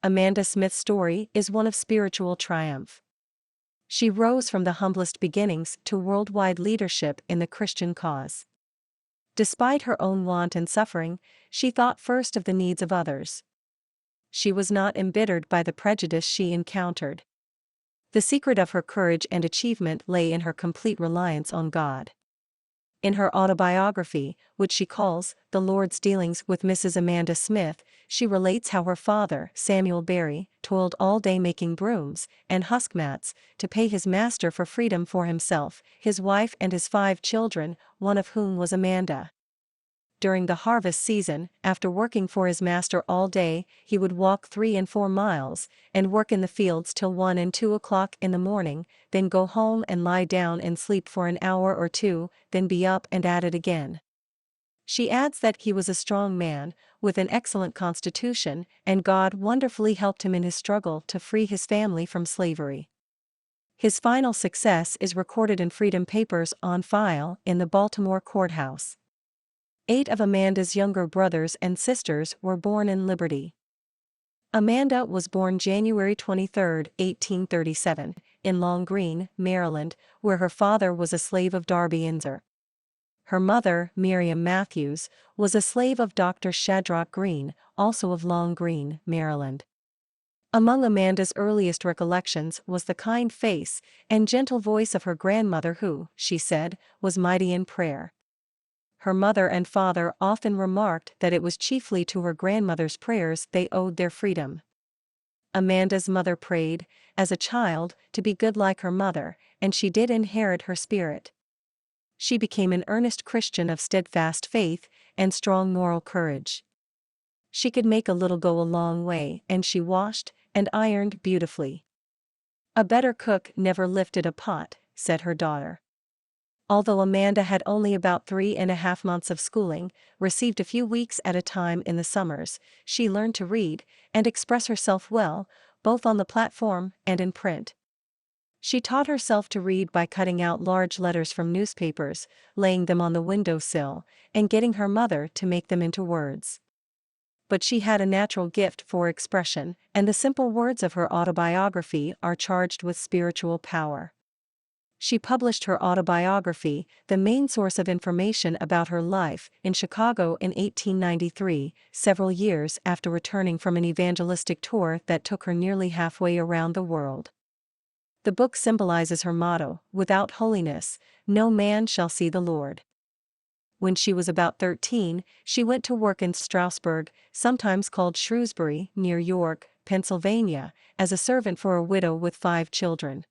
Amanda Smith's story is one of spiritual triumph. She rose from the humblest beginnings to worldwide leadership in the Christian cause. Despite her own want and suffering, she thought first of the needs of others. She was not embittered by the prejudice she encountered. The secret of her courage and achievement lay in her complete reliance on God. In her autobiography, which she calls The Lord's Dealings with Mrs. Amanda Smith, she relates how her father, Samuel Barry, toiled all day making brooms and husk mats to pay his master for freedom for himself, his wife and his 5 children, one of whom was Amanda. During the harvest season, after working for his master all day, he would walk 3 and 4 miles, and work in the fields till 1 and 2 o'clock in the morning, then go home and lie down and sleep for an hour or 2, then be up and at it again. She adds that he was a strong man, with an excellent constitution, and God wonderfully helped him in his struggle to free his family from slavery. His final success is recorded in Freedom Papers on file in the Baltimore courthouse. 8 of Amanda's younger brothers and sisters were born in Liberty. Amanda was born January 23, 1837, in Long Green, Maryland, where her father was a slave of Darby Inzer. Her mother, Miriam Matthews, was a slave of Dr. Shadrach Green, also of Long Green, Maryland. Among Amanda's earliest recollections was the kind face and gentle voice of her grandmother who, she said, was mighty in prayer. Her mother and father often remarked that it was chiefly to her grandmother's prayers they owed their freedom. Amanda's mother prayed, as a child, to be good like her mother, and she did inherit her spirit. She became an earnest Christian of steadfast faith and strong moral courage. She could make a little go a long way, and she washed and ironed beautifully. "A better cook never lifted a pot," said her daughter. Although Amanda had only about 3.5 months of schooling, received a few weeks at a time in the summers, she learned to read and express herself well, both on the platform and in print. She taught herself to read by cutting out large letters from newspapers, laying them on the window-sill, and getting her mother to make them into words. But she had a natural gift for expression, and the simple words of her autobiography are charged with spiritual power. She published her autobiography, the main source of information about her life, in Chicago in 1893, several years after returning from an evangelistic tour that took her nearly halfway around the world. The book symbolizes her motto, "Without holiness, no man shall see the Lord." When she was about 13, she went to work in Strasburg, sometimes called Shrewsbury, near York, Pennsylvania, as a servant for a widow with 5 children.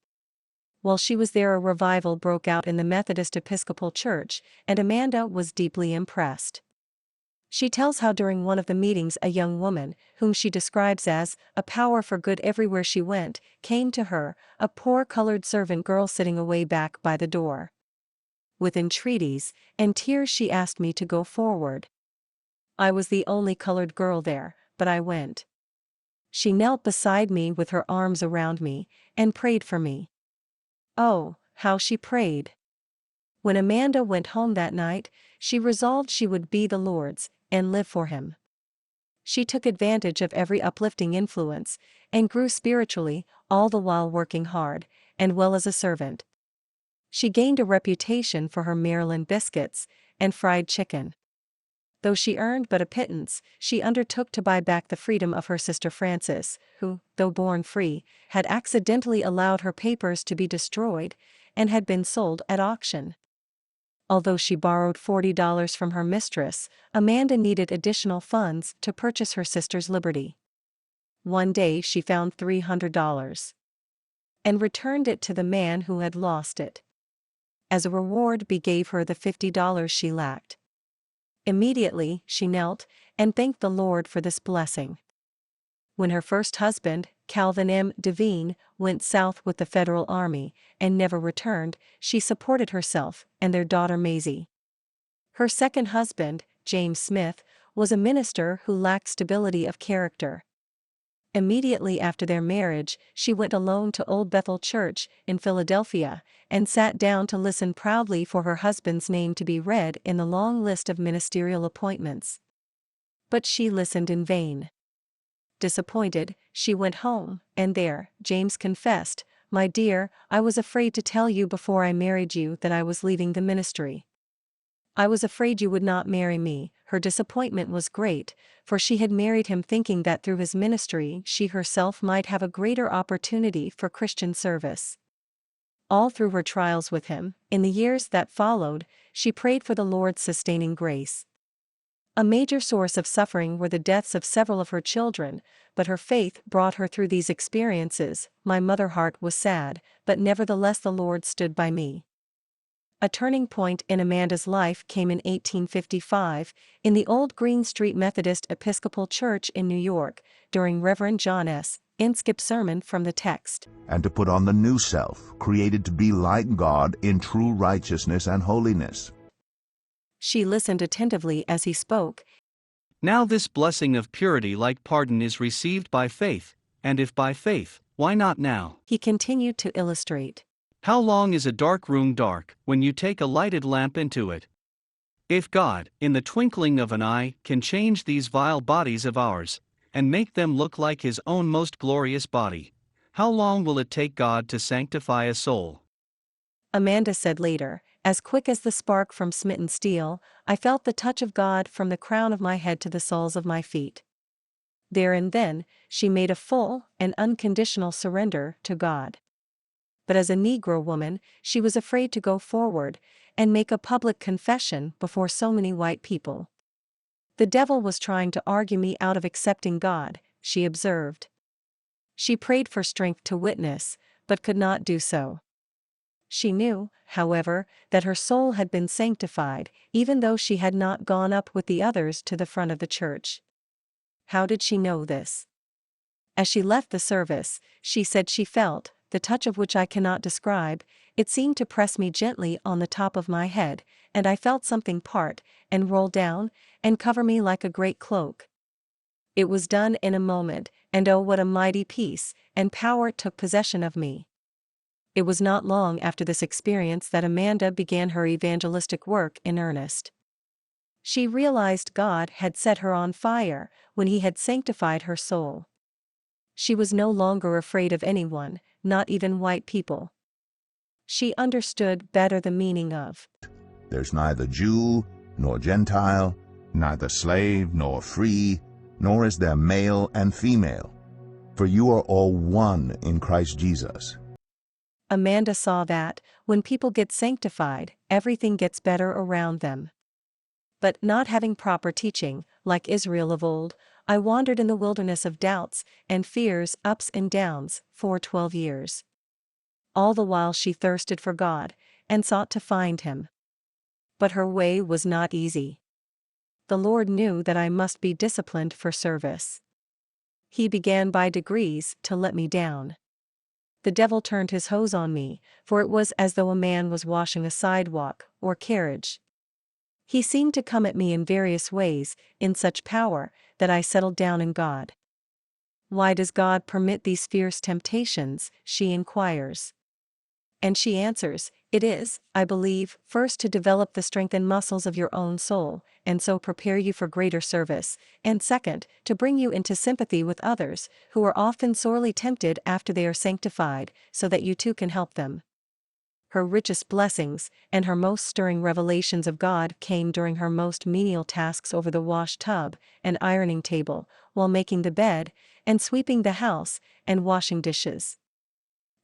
While she was there, a revival broke out in the Methodist Episcopal Church, and Amanda was deeply impressed. She tells how during one of the meetings a young woman, whom she describes as a power for good everywhere she went, came to her, a poor colored servant girl sitting away back by the door. With entreaties and tears she asked me to go forward. I was the only colored girl there, but I went. She knelt beside me with her arms around me, and prayed for me. Oh, how she prayed! When Amanda went home that night, she resolved she would be the Lord's, and live for Him. She took advantage of every uplifting influence, and grew spiritually, all the while working hard, and well as a servant. She gained a reputation for her Maryland biscuits, and fried chicken. Though she earned but a pittance, she undertook to buy back the freedom of her sister Frances, who, though born free, had accidentally allowed her papers to be destroyed, and had been sold at auction. Although she borrowed $40 from her mistress, Amanda needed additional funds to purchase her sister's liberty. One day she found $300, and returned it to the man who had lost it. As a reward, he gave her the $50 she lacked. Immediately, she knelt and thanked the Lord for this blessing. When her first husband, Calvin M. Devine, went south with the Federal Army and never returned, she supported herself and their daughter Maisie. Her second husband, James Smith, was a minister who lacked stability of character. Immediately after their marriage, she went alone to Old Bethel Church in Philadelphia and sat down to listen proudly for her husband's name to be read in the long list of ministerial appointments. But she listened in vain. Disappointed, she went home, and there, James confessed, "My dear, I was afraid to tell you before I married you that I was leaving the ministry. I was afraid you would not marry me." Her disappointment was great, for she had married him thinking that through his ministry she herself might have a greater opportunity for Christian service. All through her trials with him, in the years that followed, she prayed for the Lord's sustaining grace. A major source of suffering were the deaths of several of her children, but her faith brought her through these experiences. "My mother heart was sad, but nevertheless the Lord stood by me." A turning point in Amanda's life came in 1855, in the old Green Street Methodist Episcopal Church in New York, during Reverend John S. Inskip's sermon from the text, "And to put on the new self, created to be like God in true righteousness and holiness." She listened attentively as he spoke. Now this blessing of purity like pardon is received by faith, and if by faith, why not now? He continued to illustrate. How long is a dark room dark, when you take a lighted lamp into it? If God, in the twinkling of an eye, can change these vile bodies of ours, and make them look like His own most glorious body, how long will it take God to sanctify a soul? Amanda said later, "As quick as the spark from smitten steel, I felt the touch of God from the crown of my head to the soles of my feet." There and then, she made a full and unconditional surrender to God. But as a Negro woman, she was afraid to go forward and make a public confession before so many white people. "The devil was trying to argue me out of accepting God," she observed. She prayed for strength to witness, but could not do so. She knew, however, that her soul had been sanctified, even though she had not gone up with the others to the front of the church. How did she know this? As she left the service, she said she felt, "the touch of which I cannot describe. It seemed to press me gently on the top of my head, and I felt something part, and roll down, and cover me like a great cloak. It was done in a moment, and oh what a mighty peace and power took possession of me." It was not long after this experience that Amanda began her evangelistic work in earnest. She realized God had set her on fire when He had sanctified her soul. She was no longer afraid of anyone, not even white people. She understood better the meaning of, "There's neither Jew nor Gentile, neither slave nor free, nor is there male and female, for you are all one in Christ Jesus." Amanda saw that, when people get sanctified, everything gets better around them. But not having proper teaching, like Israel of old, I wandered in the wilderness of doubts and fears, ups and downs, for 12 years. All the while she thirsted for God, and sought to find Him. But her way was not easy. The Lord knew that I must be disciplined for service. He began by degrees to let me down. The devil turned his hose on me, for it was as though a man was washing a sidewalk or carriage. He seemed to come at me in various ways, in such power, that I settled down in God. "Why does God permit these fierce temptations?" she inquires. And she answers, "It is, I believe, first to develop the strength and muscles of your own soul, and so prepare you for greater service, and second, to bring you into sympathy with others, who are often sorely tempted after they are sanctified, so that you too can help them." Her richest blessings, and her most stirring revelations of God came during her most menial tasks over the wash tub and ironing table, while making the bed, and sweeping the house, and washing dishes.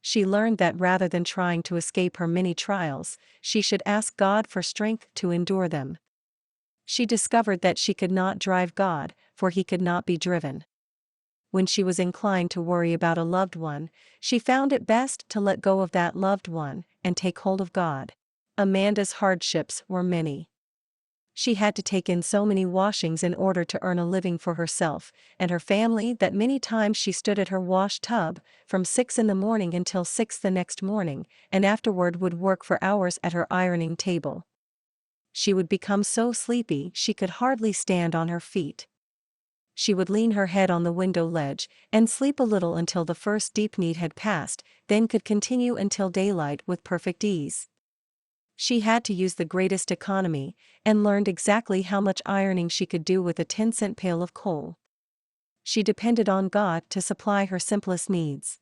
She learned that rather than trying to escape her many trials, she should ask God for strength to endure them. She discovered that she could not drive God, for He could not be driven. When she was inclined to worry about a loved one, she found it best to let go of that loved one and take hold of God. Amanda's hardships were many. She had to take in so many washings in order to earn a living for herself and her family that many times she stood at her wash tub from 6 in the morning until 6 the next morning, and afterward would work for hours at her ironing table. She would become so sleepy she could hardly stand on her feet. She would lean her head on the window ledge and sleep a little until the first deep need had passed, then could continue until daylight with perfect ease. She had to use the greatest economy, and learned exactly how much ironing she could do with a 10-cent pail of coal. She depended on God to supply her simplest needs.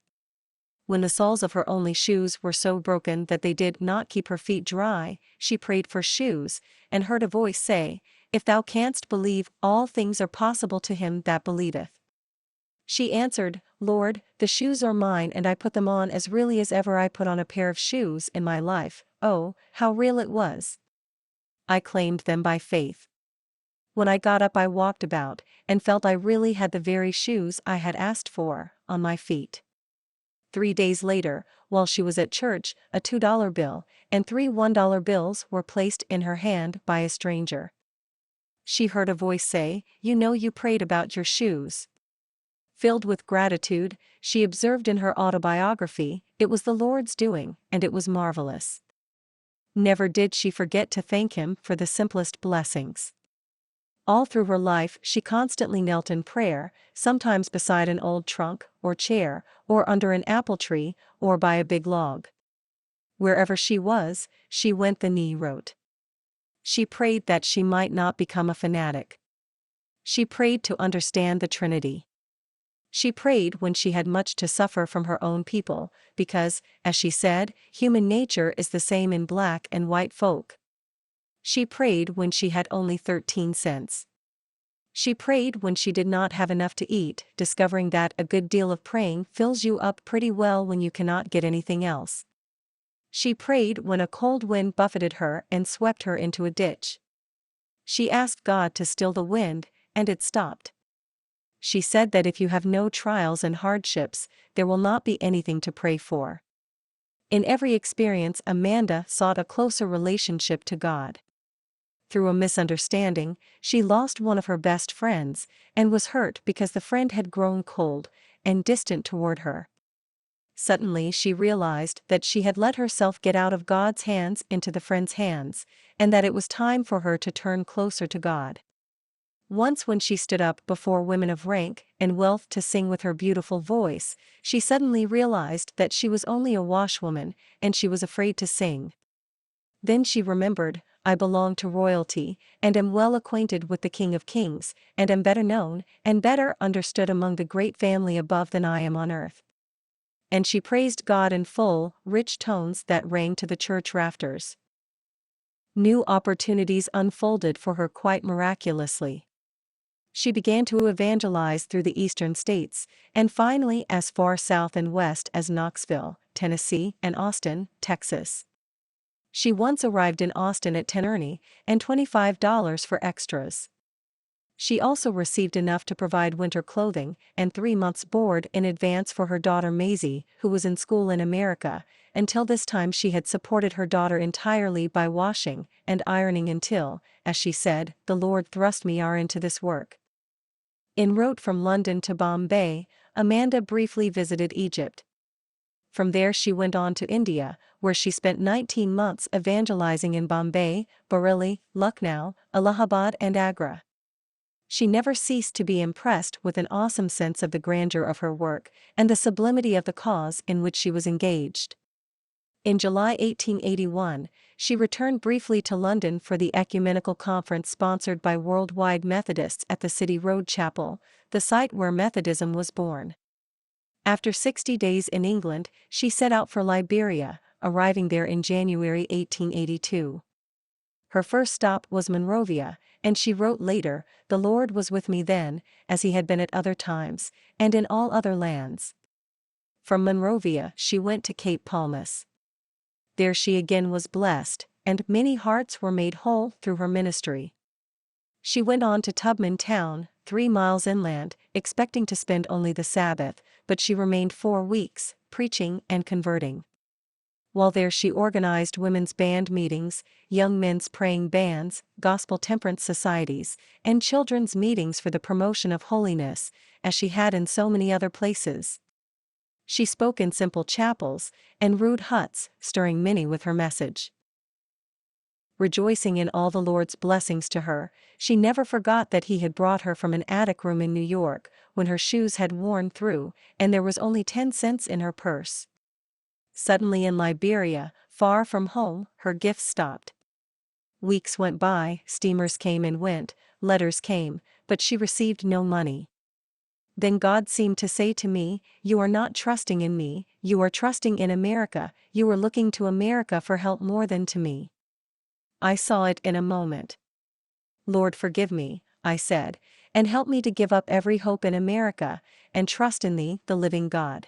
When the soles of her only shoes were so broken that they did not keep her feet dry, she prayed for shoes, and heard a voice say, "If thou canst believe, all things are possible to him that believeth." She answered, "Lord, the shoes are mine and I put them on as really as ever I put on a pair of shoes in my life." Oh, how real it was! I claimed them by faith. When I got up I walked about, and felt I really had the very shoes I had asked for, on my feet. 3 days later, while she was at church, a $2 bill, and 3 $1 bills were placed in her hand by a stranger. She heard a voice say, "You know you prayed about your shoes." Filled with gratitude, she observed in her autobiography, "It was the Lord's doing, and it was marvelous." Never did she forget to thank Him for the simplest blessings. All through her life she constantly knelt in prayer, sometimes beside an old trunk or chair, or under an apple tree, or by a big log. Wherever she was, she went, the knee wrote. She prayed that she might not become a fanatic. She prayed to understand the Trinity. She prayed when she had much to suffer from her own people, because, as she said, human nature is the same in black and white folk. She prayed when she had only 13 cents. She prayed when she did not have enough to eat, discovering that a good deal of praying fills you up pretty well when you cannot get anything else. She prayed when a cold wind buffeted her and swept her into a ditch. She asked God to still the wind, and it stopped. She said that if you have no trials and hardships, there will not be anything to pray for. In every experience, Amanda sought a closer relationship to God. Through a misunderstanding, she lost one of her best friends, and was hurt because the friend had grown cold and distant toward her. Suddenly she realized that she had let herself get out of God's hands into the friend's hands, and that it was time for her to turn closer to God. Once when she stood up before women of rank and wealth to sing with her beautiful voice, she suddenly realized that she was only a washwoman, and she was afraid to sing. Then she remembered, "I belong to royalty, and am well acquainted with the King of Kings, and am better known, and better understood among the great family above than I am on earth." And she praised God in full, rich tones that rang to the church rafters. New opportunities unfolded for her quite miraculously. She began to evangelize through the eastern states, and finally as far south and west as Knoxville, Tennessee, and Austin, Texas. She once arrived in Austin at $10 and $25 for extras. She also received enough to provide winter clothing and 3 months' board in advance for her daughter Maisie, who was in school in America. Until this time she had supported her daughter entirely by washing and ironing until, as she said, "the Lord thrust me into this work." En route from London to Bombay, Amanda briefly visited Egypt. From there she went on to India, where she spent 19 months evangelizing in Bombay, Bareilly, Lucknow, Allahabad and Agra. She never ceased to be impressed with an awesome sense of the grandeur of her work and the sublimity of the cause in which she was engaged. In July 1881, she returned briefly to London for the ecumenical conference sponsored by Worldwide Methodists at the City Road Chapel, the site where Methodism was born. After 60 days in England, she set out for Liberia, arriving there in January 1882. Her first stop was Monrovia, and she wrote later, "The Lord was with me then, as he had been at other times, and in all other lands." From Monrovia she went to Cape Palmas. There she again was blessed, and many hearts were made whole through her ministry. She went on to Tubman Town, 3 miles inland, expecting to spend only the Sabbath, but she remained 4 weeks, preaching and converting. While there she organized women's band meetings, young men's praying bands, gospel temperance societies, and children's meetings for the promotion of holiness, as she had in so many other places. She spoke in simple chapels and rude huts, stirring many with her message. Rejoicing in all the Lord's blessings to her, she never forgot that He had brought her from an attic room in New York, when her shoes had worn through, and there was only 10 cents in her purse. Suddenly in Liberia, far from home, her gifts stopped. Weeks went by, steamers came and went, letters came, but she received no money. Then God seemed to say to me, "You are not trusting in me, you are trusting in America, you are looking to America for help more than to me." I saw it in a moment. "Lord, forgive me," I said, "and help me to give up every hope in America, and trust in Thee, the living God."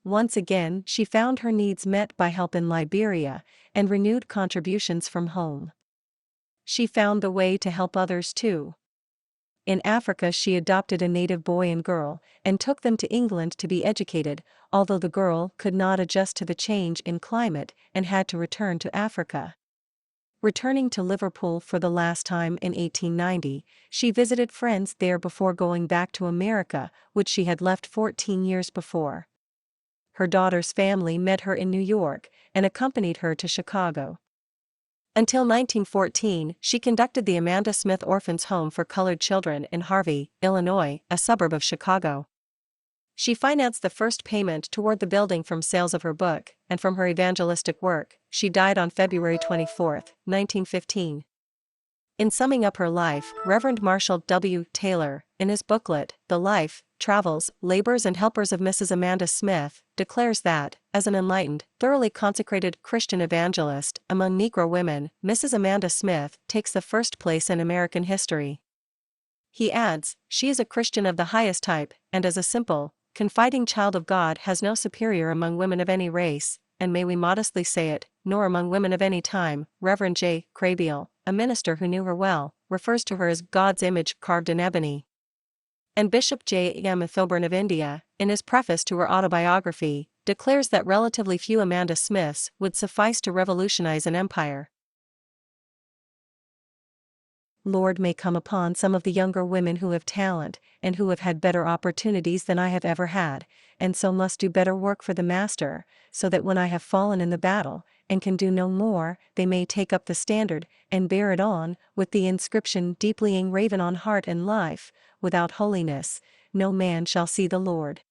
Once again, she found her needs met by help in Liberia, and renewed contributions from home. She found the way to help others too. In Africa, she adopted a native boy and girl, and took them to England to be educated, although the girl could not adjust to the change in climate and had to return to Africa. Returning to Liverpool for the last time in 1890, she visited friends there before going back to America, which she had left 14 years before. Her daughter's family met her in New York, and accompanied her to Chicago. Until 1914, she conducted the Amanda Smith Orphans Home for Colored Children in Harvey, Illinois, a suburb of Chicago. She financed the first payment toward the building from sales of her book, and from her evangelistic work. She died on February 24, 1915. In summing up her life, Reverend Marshall W. Taylor, in his booklet, The Life, Travels, Labors and Helpers of Mrs. Amanda Smith, declares that, as an enlightened, thoroughly consecrated Christian evangelist among Negro women, Mrs. Amanda Smith takes the first place in American history. He adds, "She is a Christian of the highest type, and as a simple, confiding child of God has no superior among women of any race, and may we modestly say it, nor among women of any time." Reverend J. Crabeel, a minister who knew her well, refers to her as God's image carved in ebony. And Bishop J. M. Thoburn of India, in his preface to her autobiography, declares that relatively few Amanda Smiths would suffice to revolutionize an empire. Lord, may come upon some of the younger women who have talent, and who have had better opportunities than I have ever had, and so must do better work for the Master, so that when I have fallen in the battle, and can do no more, they may take up the standard, and bear it on, with the inscription deeply engraven on heart and life, "Without holiness, no man shall see the Lord."